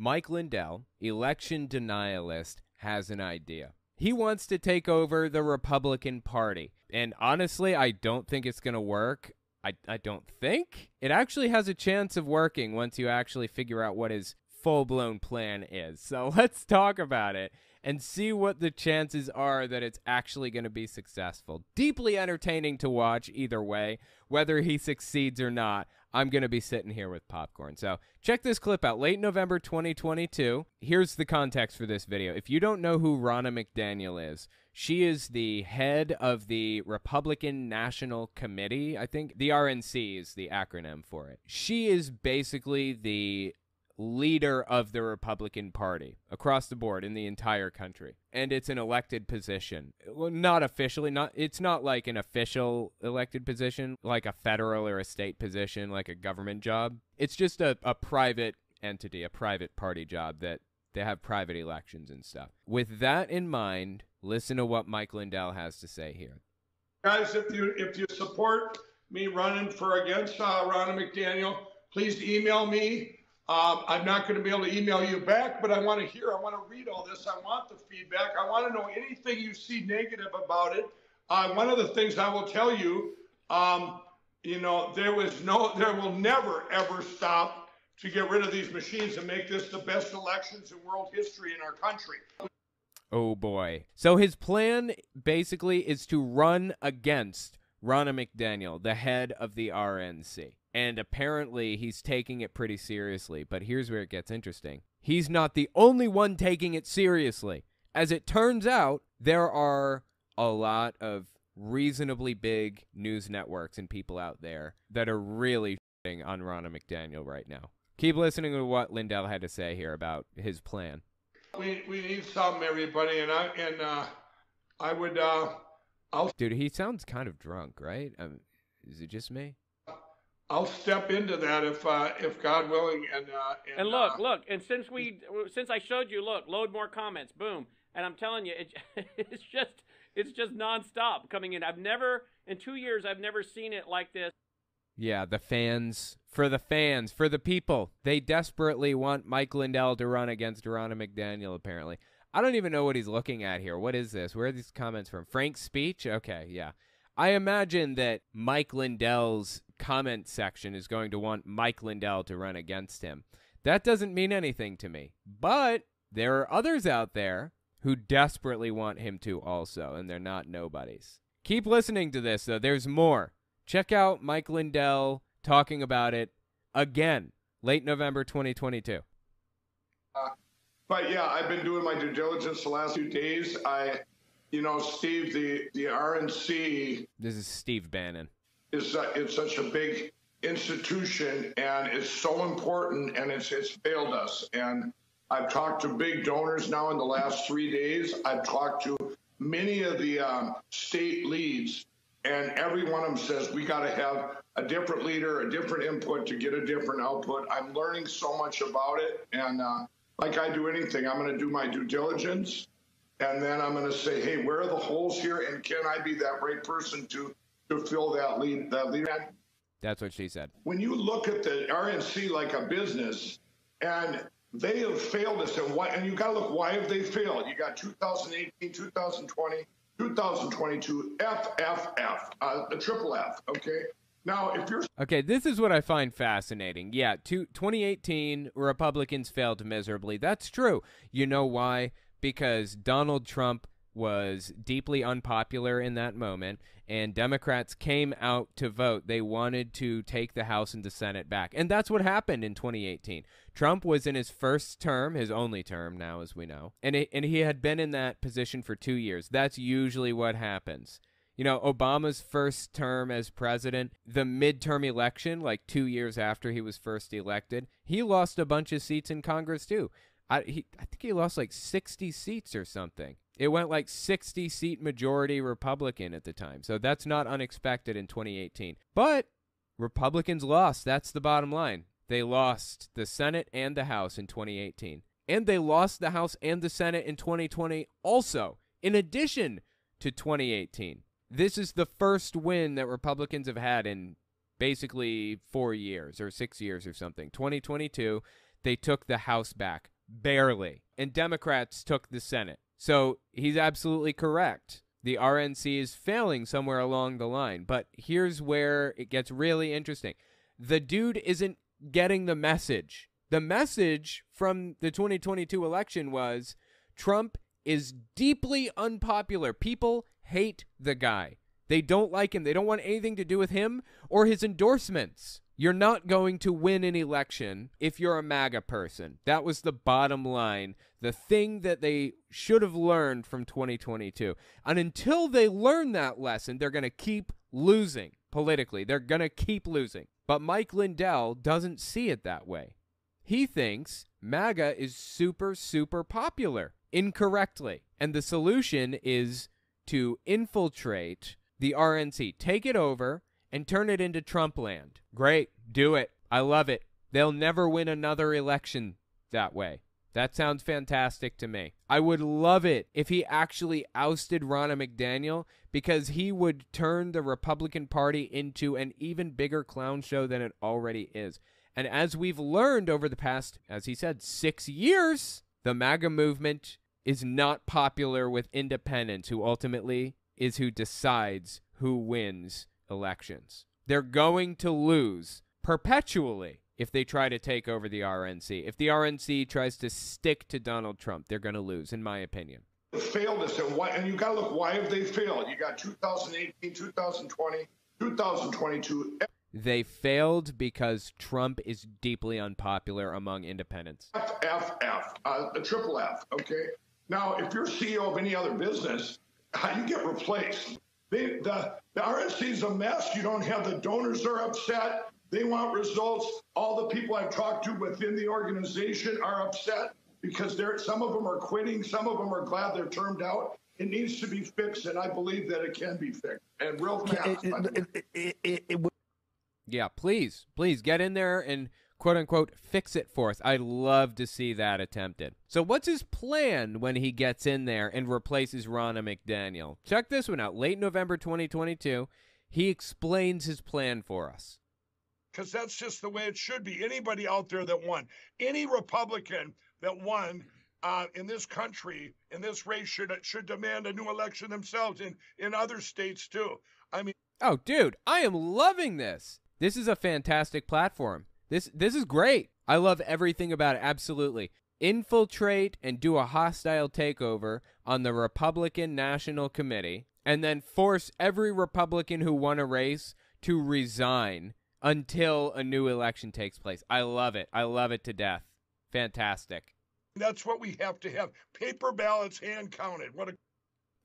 Mike Lindell, election denialist, has an idea. He wants to take over the Republican Party. And honestly, I don't think it's going to work. I don't think. It actually has a chance of working once you actually figure out what his full-blown plan is. So let's talk about it and see what the chances are that it's actually going to be successful. Deeply entertaining to watch either way. Whether he succeeds or not, I'm going to be sitting here with popcorn. So check this clip out. Late November 2022. Here's the context for this video. If you don't know who Ronna McDaniel is, she is the head of the Republican National Committee. I think the RNC is the acronym for it. She is basically the leader of the Republican Party across the board in the entire country. And it's an elected position. Well, not officially, it's not like an official elected position, like a federal or a state position, like a government job. It's just a private entity, a private party job that they have private elections and stuff. With that in mind, listen to what Mike Lindell has to say here. Guys, if you support me running for against Ronna McDaniel, please email me. I'm not going to be able to email you back, but I want to read all this. I want the feedback. I want to know anything you see negative about it. One of the things I will tell you, there will never, ever stop to get rid of these machines and make this the best elections in world history in our country. Oh, boy. So his plan basically is to run against Ronna McDaniel, the head of the RNC. And apparently he's taking it pretty seriously. But here's where it gets interesting. He's not the only one taking it seriously. As it turns out, there are a lot of reasonably big news networks and people out there that are really shitting on Ronna McDaniel right now. Keep listening to what Lindell had to say here about his plan. We need some, everybody, and I would Dude, he sounds kind of drunk, right? Is it just me? I'll step into that if God willing, and look, and since I showed you, load more comments, boom, and I'm telling you, it's just nonstop coming in. In 2 years, I've never seen it like this. Yeah, the fans, for the people, they desperately want Mike Lindell to run against Ronna McDaniel. Apparently, I don't even know what he's looking at here. What is this? Where are these comments from? Frank's speech? Okay, yeah. I imagine that Mike Lindell's comment section is going to want Mike Lindell to run against him. That doesn't mean anything to me. But there are others out there who desperately want him to also, and they're not nobodies. Keep listening to this, though. There's more. Check out Mike Lindell talking about it again, late November 2022. But yeah, I've been doing my due diligence the last few days. Steve, the RNC. This is Steve Bannon. It's such a big institution, and it's so important, and it's failed us. And I've talked to big donors now in the last 3 days. I've talked to many of the state leads, and every one of them says we got to have a different leader, a different input to get a different output. I'm learning so much about it, and like I do anything, I'm going to do my due diligence, and then I'm going to say, hey, where are the holes here, and can I be that right person to fill that lead? That's what she said. When you look at the RNC like a business, and they have failed us, and you got to look, why have they failed? You got 2018, 2020, 2022, the triple F, okay? Now, if you're... Okay, this is what I find fascinating. Yeah, 2018, Republicans failed miserably. That's true. You know why? Because Donald Trump was deeply unpopular in that moment, and Democrats came out to vote. They wanted to take the House and the Senate back, and that's what happened in 2018. Trump was in his first term, his only term now, as we know, and he had been in that position for 2 years. That's usually what happens. You know, Obama's first term as president, the midterm election, like 2 years after he was first elected, he lost a bunch of seats in Congress too. I think he lost like 60 seats or something. It went like 60-seat majority Republican at the time. So that's not unexpected in 2018. But Republicans lost. That's the bottom line. They lost the Senate and the House in 2018. And they lost the House and the Senate in 2020 also, in addition to 2018. This is the first win that Republicans have had in basically 4 years or 6 years or something. 2022, they took the House back. Barely. And Democrats took the Senate. So he's absolutely correct. The RNC is failing somewhere along the line. But here's where it gets really interesting. The dude isn't getting the message. The message from the 2022 election was Trump is deeply unpopular. People hate the guy. They don't like him. They don't want anything to do with him or his endorsements. You're not going to win an election if you're a MAGA person. That was the bottom line, the thing that they should have learned from 2022. And until they learn that lesson, they're going to keep losing politically. They're going to keep losing. But Mike Lindell doesn't see it that way. He thinks MAGA is super, super popular incorrectly. And the solution is to infiltrate the RNC, take it over, and turn it into Trump land. Great. Do it. I love it. They'll never win another election that way. That sounds fantastic to me. I would love it if he actually ousted Ronna McDaniel, because he would turn the Republican Party into an even bigger clown show than it already is. And as we've learned over the past, as he said, 6 years, the MAGA movement is not popular with independents, who ultimately is who decides who wins elections. They're going to lose perpetually if they try to take over the RNC. If the RNC tries to stick to Donald Trump, they're going to lose, in my opinion. Failed us, and you got to look, why have they failed? You got 2018, 2020, 2022. They failed because Trump is deeply unpopular among independents. The triple F, okay? Now, if you're CEO of any other business, you get replaced. The RNC is a mess. You don't have the donors are upset. They want results. All the people I've talked to within the organization are upset because some of them are quitting. Some of them are glad they're termed out. It needs to be fixed, and I believe that it can be fixed. And real fast. Yeah, please get in there and quote-unquote fix it for us. I'd love to see that attempted. So what's his plan when he gets in there and replaces Ronna McDaniel? Check this one out. Late November 2022, he explains his plan for us. Because that's just the way it should be. Anybody out there that won, any Republican that won in this country, in this race, should demand a new election themselves in other states too. I mean, oh, dude, I am loving this. This is a fantastic platform. This is great. I love everything about it. Absolutely. Infiltrate and do a hostile takeover on the Republican National Committee, and then force every Republican who won a race to resign until a new election takes place. I love it. I love it to death. Fantastic. That's what we have to have. Paper ballots hand counted.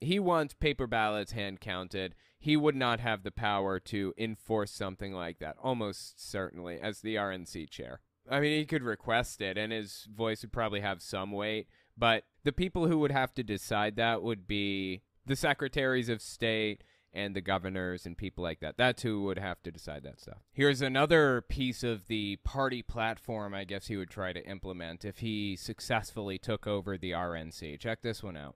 He wants paper ballots hand counted. He would not have the power to enforce something like that, almost certainly, as the RNC chair. I mean, he could request it, and his voice would probably have some weight, but the people who would have to decide that would be the secretaries of state and the governors and people like that. That's who would have to decide that stuff. Here's another piece of the party platform I guess he would try to implement if he successfully took over the RNC. Check this one out.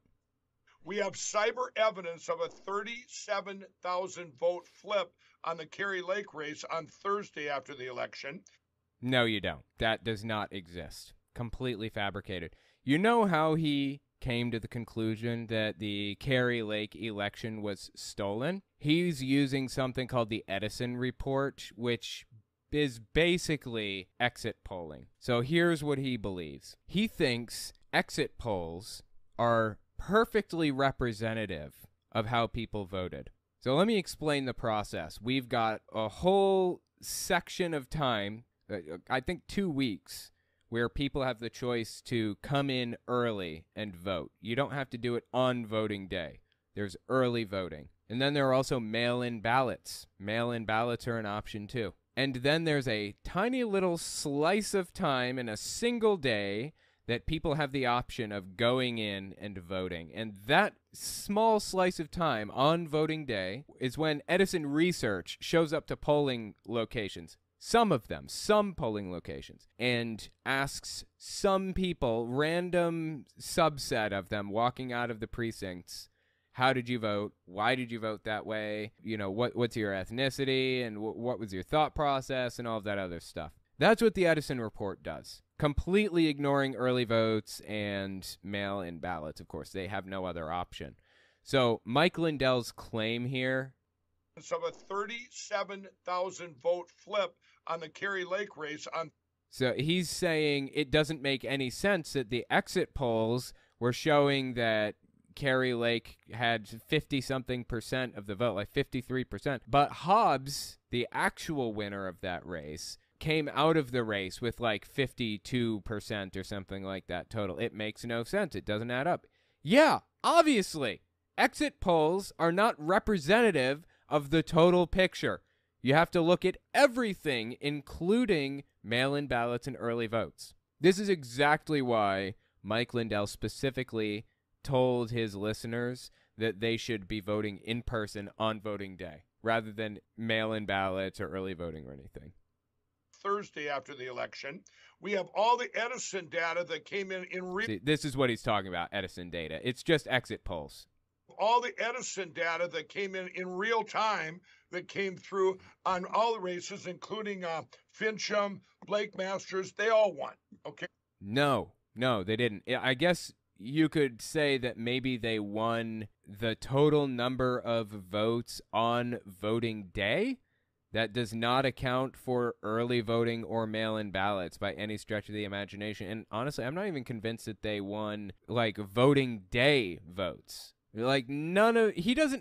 We have cyber evidence of a 37,000 vote flip on the Kari Lake race on Thursday after the election. No, you don't. That does not exist. Completely fabricated. You know how he came to the conclusion that the Kari Lake election was stolen? He's using something called the Edison report, which is basically exit polling. So here's what he believes. He thinks exit polls are perfectly representative of how people voted. So let me explain the process. We've got a whole section of time, I think 2 weeks, where people have the choice to come in early and vote. You don't have to do it on voting day. There's early voting. And then there are also mail-in ballots. Mail-in ballots are an option too. And then there's a tiny little slice of time in a single day that people have the option of going in and voting. And that small slice of time on voting day is when Edison Research shows up to polling locations, some of them, some polling locations, and asks some people, random subset of them walking out of the precincts, how did you vote? Why did you vote that way? You know, what's your ethnicity and what was your thought process and all of that other stuff. That's what the Edison report does. Completely ignoring early votes and mail-in ballots, of course. They have no other option. So Mike Lindell's claim here... of a 37,000 vote flip on the Kari Lake race on... So he's saying it doesn't make any sense that the exit polls were showing that Kari Lake had 50-something% of the vote, like 53%. But Hobbs, the actual winner of that race, came out of the race with like 52% or something like that total. It makes no sense. It doesn't add up. Yeah, obviously. Exit polls are not representative of the total picture. You have to look at everything, including mail-in ballots and early votes. This is exactly why Mike Lindell specifically told his listeners that they should be voting in person on voting day rather than mail-in ballots or early voting or anything. Thursday after the election, we have all the Edison data that came in See, this is what he's talking about, Edison data. It's just exit polls. All the Edison data that came in real time that came through on all the races, including Fincham, Blake Masters, they all won. Okay. No, they didn't. I guess you could say that maybe they won the total number of votes on voting day. That does not account for early voting or mail-in ballots by any stretch of the imagination. And honestly, I'm not even convinced that they won like voting day votes. Like it's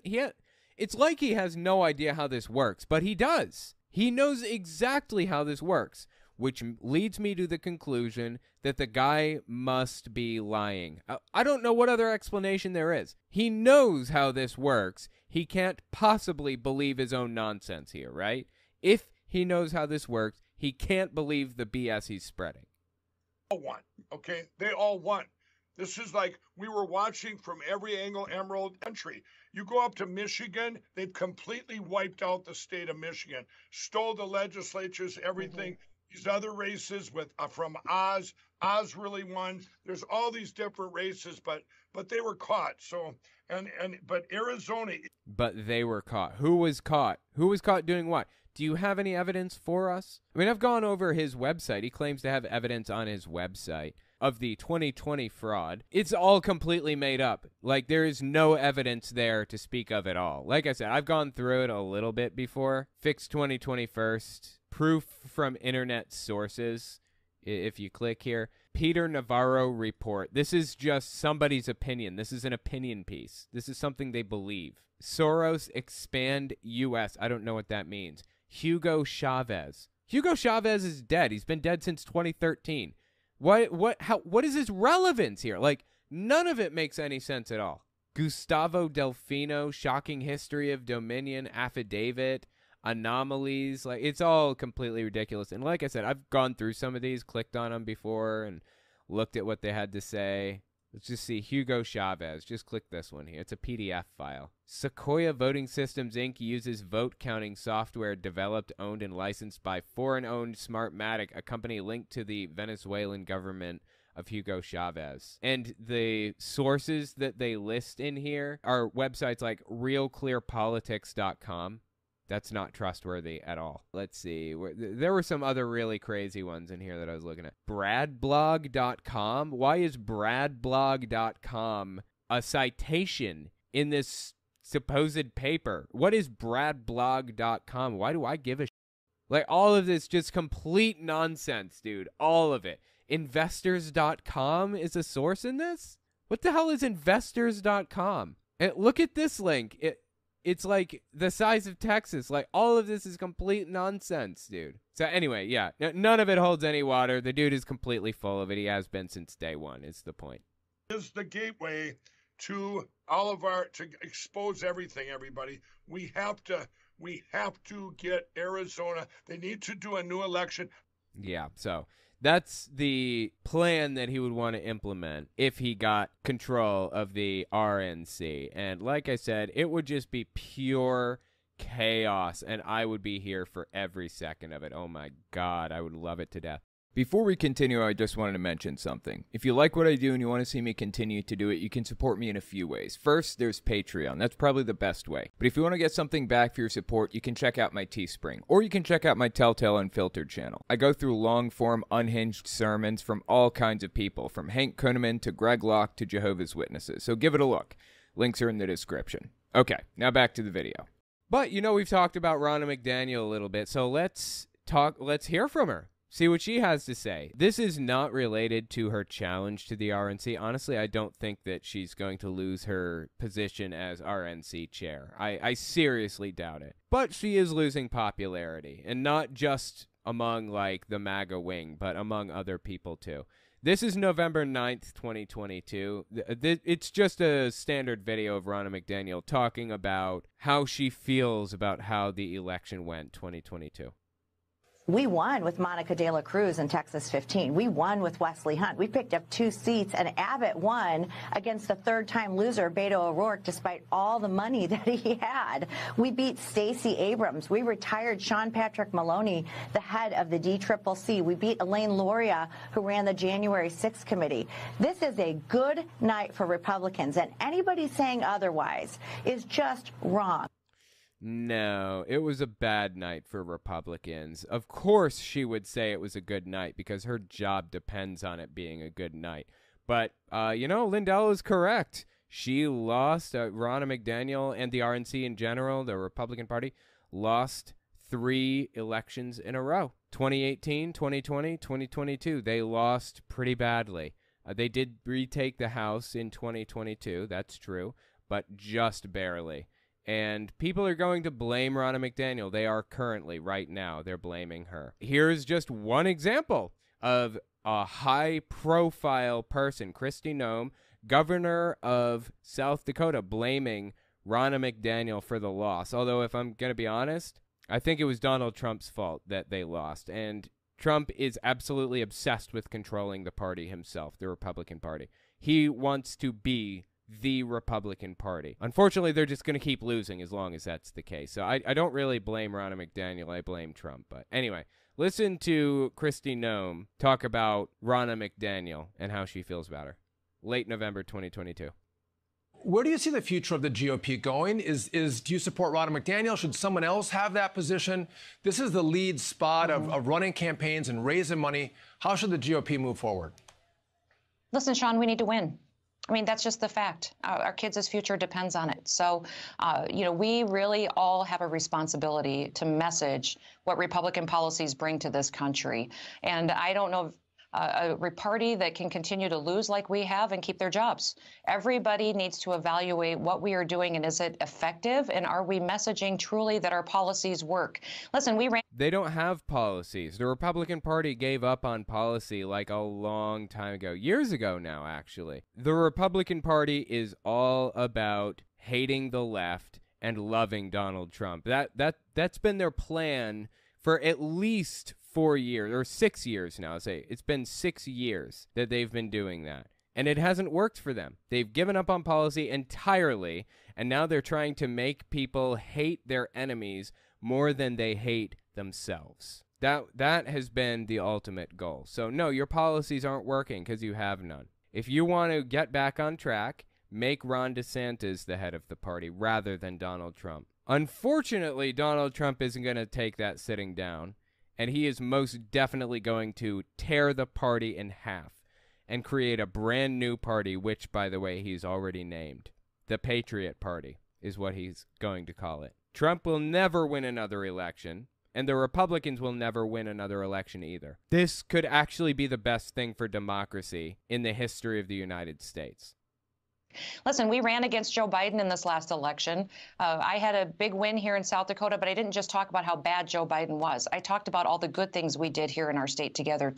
like he has no idea how this works, but he does. He knows exactly how this works, which leads me to the conclusion that the guy must be lying. I don't know what other explanation there is. He knows how this works. He can't possibly believe his own nonsense here, right? If he knows how this works, he can't believe the BS he's spreading. All won, okay? They all won. This is like we were watching from every angle Emerald country. You go up to Michigan, they've completely wiped out the state of Michigan, stole the legislatures, everything. These other races with from Oz really won. There's all these different races, but they were caught. So but Arizona. But they were caught. Who was caught? Who was caught doing what? Do you have any evidence for us? I mean, I've gone over his website. He claims to have evidence on his website of the 2020 fraud. It's all completely made up. Like, there is no evidence there to speak of at all. Like I said, I've gone through it a little bit before. Fix 2020 first. Proof from internet sources. If you click here. Peter Navarro report. This is just somebody's opinion. This is an opinion piece. This is something they believe. Soros expand U.S. I don't know what that means. Hugo Chavez. Hugo Chavez is dead. He's been dead since 2013. What is his relevance here? Like, none of it makes any sense at all. Gustavo Delfino, shocking history of Dominion, affidavit, anomalies. Like, it's all completely ridiculous. And like I said, I've gone through some of these, clicked on them before, and looked at what they had to say. Let's just see Hugo Chavez. Just click this one here. It's a PDF file. Sequoia Voting Systems, Inc. uses vote counting software developed, owned, and licensed by foreign-owned Smartmatic, a company linked to the Venezuelan government of Hugo Chavez. And the sources that they list in here are websites like realclearpolitics.com. That's not trustworthy at all. Let's see. There were some other really crazy ones in here that I was looking at. Bradblog.com. Why is Bradblog.com a citation in this supposed paper? What is Bradblog.com? Why do I give a shit? Like, all of this just complete nonsense, dude. All of it. Investors.com is a source in this? What the hell is Investors.com? And look at this link. It's like the size of Texas. Like, all of this is complete nonsense, dude. So anyway, yeah, none of it holds any water. The dude is completely full of it. He has been since day one, is the point. Is the gateway to to expose everything, everybody. We have to get Arizona. They need to do a new election. Yeah, so that's the plan that he would want to implement if he got control of the RNC. And like I said, it would just be pure chaos, and I would be here for every second of it. Oh my God, I would love it to death. Before we continue, I just wanted to mention something. If you like what I do and you want to see me continue to do it, you can support me in a few ways. First, there's Patreon. That's probably the best way. But if you want to get something back for your support, you can check out my Teespring. Or you can check out my Telltale Unfiltered channel. I go through long-form, unhinged sermons from all kinds of people, from Hank Kunneman to Greg Locke to Jehovah's Witnesses. So give it a look. Links are in the description. Okay, now back to the video. But, you know, we've talked about Ronna McDaniel a little bit, so let's hear from her. See what she has to say. This is not related to her challenge to the RNC. Honestly, I don't think that she's going to lose her position as RNC chair. I seriously doubt it. But she is losing popularity, and not just among, like, the MAGA wing, but among other people, too. This is November 9th, 2022. It's just a standard video of Ronna McDaniel talking about how she feels about how the election went 2022. We won with Monica De La Cruz in Texas 15. We won with Wesley Hunt. We picked up 2 seats, and Abbott won against the third-time loser, Beto O'Rourke, despite all the money that he had. We beat Stacey Abrams. We retired Sean Patrick Maloney, the head of the DCCC. We beat Elaine Luria, who ran the January 6th committee. This is a good night for Republicans, and anybody saying otherwise is just wrong. No, it was a bad night for Republicans. Of course she would say it was a good night because her job depends on it being a good night. But, you know, Lindell is correct. She lost, Ronna McDaniel and the RNC in general, the Republican Party, lost 3 elections in a row. 2018, 2020, 2022. They lost pretty badly. They did retake the House in 2022, that's true, but just barely. And people are going to blame Ronna McDaniel. They are currently, right now, they're blaming her. Here's just one example of a high-profile person, Kristi Noem, governor of South Dakota, blaming Ronna McDaniel for the loss. Although, if I'm going to be honest, I think it was Donald Trump's fault that they lost. And Trump is absolutely obsessed with controlling the party himself, the Republican Party. He wants to be the Republican Party. Unfortunately, they're just going to keep losing as long as that's the case. So I don't really blame Ronna McDaniel. I blame Trump. But anyway, listen to Kristi Noem talk about Ronna McDaniel and how she feels about her. Late November 2022. Where do you see the future of the GOP going? Do you support Ronna McDaniel? Should someone else have that position? This is the lead spot of running campaigns and raising money. How should the GOP move forward? Listen, Sean, we need to win. I mean, that's just the fact. Our kids' future depends on it. So, you know, we really all have a responsibility to message what Republican policies bring to this country. And I don't know a party that can continue to lose like we have and keep their jobs. Everybody needs to evaluate what we are doing and is it effective, and are we messaging truly that our policies work? Listen, They don't have policies. The Republican Party gave up on policy like a long time ago, years ago now, actually. The Republican Party is all about hating the left and loving Donald Trump. That's been their plan for at least 4 years, or 6 years now. It's been 6 years that they've been doing that. And it hasn't worked for them. They've given up on policy entirely, and now they're trying to make people hate their enemies more than they hate themselves. That has been the ultimate goal. So no, your policies aren't working because you have none. If you want to get back on track, make Ron DeSantis the head of the party rather than Donald Trump. Unfortunately, Donald Trump isn't going to take that sitting down, and he is most definitely going to tear the party in half and create a brand new party, which, by the way, he's already named. The Patriot Party is what he's going to call it. Trump will never win another election, and the Republicans will never win another election either. This could actually be the best thing for democracy in the history of the United States. Listen, we ran against Joe Biden in this last election. I had a big win here in South Dakota, but I didn't just talk about how bad Joe Biden was. I talked about all the good things we did here in our state together.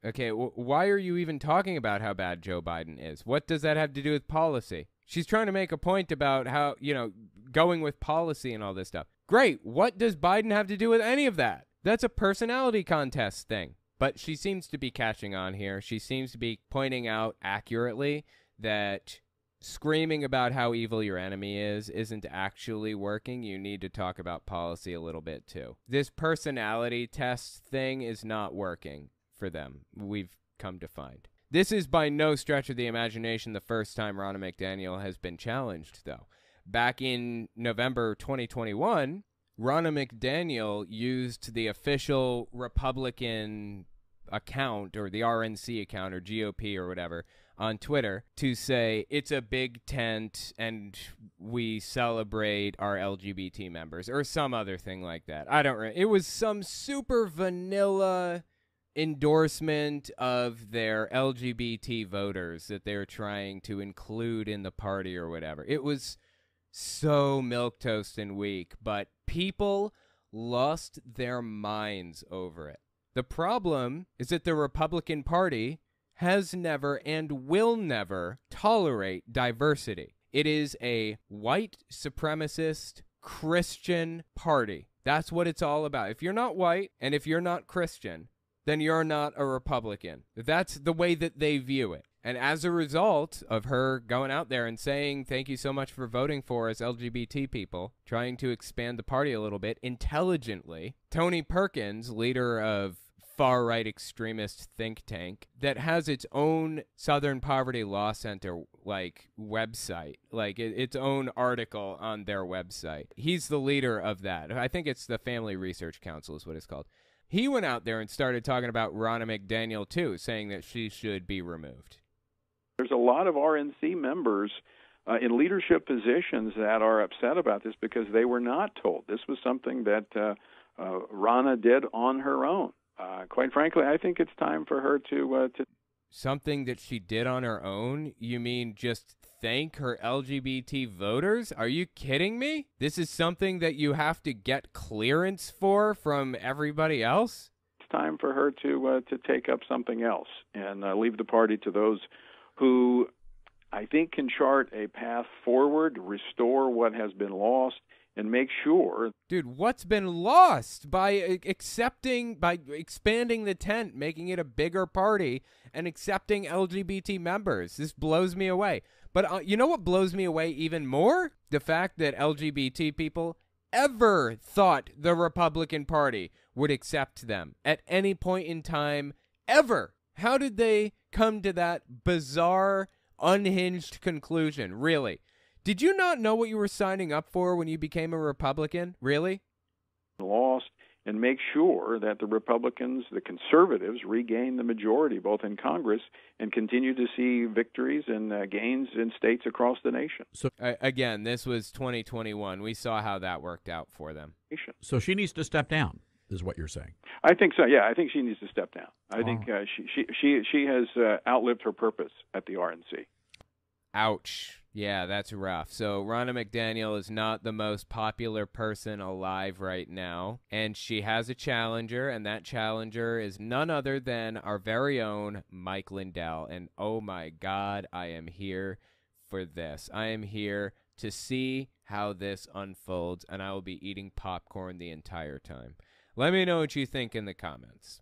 Okay, why are you even talking about how bad Joe Biden is? What does that have to do with policy? She's trying to make a point about how, you know, going with policy and all this stuff. Great. What does Biden have to do with any of that? That's a personality contest thing. But she seems to be catching on here. She seems to be pointing out accurately that screaming about how evil your enemy is isn't actually working. You need to talk about policy a little bit too. This personality test thing is not working for them, we've come to find. This is by no stretch of the imagination the first time Ronna McDaniel has been challenged, though. Back in November 2021, Ronna McDaniel used the official Republican account, or the RNC account, or GOP or whatever, on Twitter to say it's a big tent and we celebrate our LGBT members, or some other thing like that. I don't remember. It was some super vanilla endorsement of their LGBT voters that they're trying to include in the party or whatever. It was so milquetoast and weak, but people lost their minds over it. The problem is that the Republican Party has never and will never tolerate diversity. It is a white supremacist Christian party. That's what it's all about. If you're not white and if you're not Christian, then you're not a Republican. That's the way that they view it. And as a result of her going out there and saying, thank you so much for voting for us LGBT people, trying to expand the party a little bit intelligently, Tony Perkins, leader of far-right extremist think tank that has its own Southern Poverty Law Center website, its own article on their website. He's the leader of that. I think it's the Family Research Council is what it's called. He went out there and started talking about Ronna McDaniel too, saying that she should be removed. There's a lot of RNC members in leadership positions that are upset about this because they were not told. This was something that Ronna did on her own. Quite frankly, I think it's time for her to... Something that she did on her own? You mean just thank her LGBT voters? Are you kidding me? This is something that you have to get clearance for from everybody else? It's time for her to take up something else and leave the party to those who I think can chart a path forward, restore what has been lost, and make sure... Dude, what's been lost by expanding the tent, making it a bigger party, and accepting LGBT members? This blows me away. But you know what blows me away even more? The fact that LGBT people ever thought the Republican Party would accept them at any point in time, ever. How did they come to that bizarre, unhinged conclusion, really? Did you not know what you were signing up for when you became a Republican? Really? Lost, and make sure that the Republicans, the conservatives, regain the majority both in Congress and continue to see victories and gains in states across the nation. So again, this was 2021. We saw how that worked out for them. So she needs to step down, is what you're saying? I think so. Yeah, I think she needs to step down. I think she has outlived her purpose at the RNC. Ouch. Yeah, that's rough. So Ronna McDaniel is not the most popular person alive right now, and she has a challenger, and that challenger is none other than our very own Mike Lindell. And oh my God, I am here for this. I am here to see how this unfolds, and I will be eating popcorn the entire time. Let me know what you think in the comments.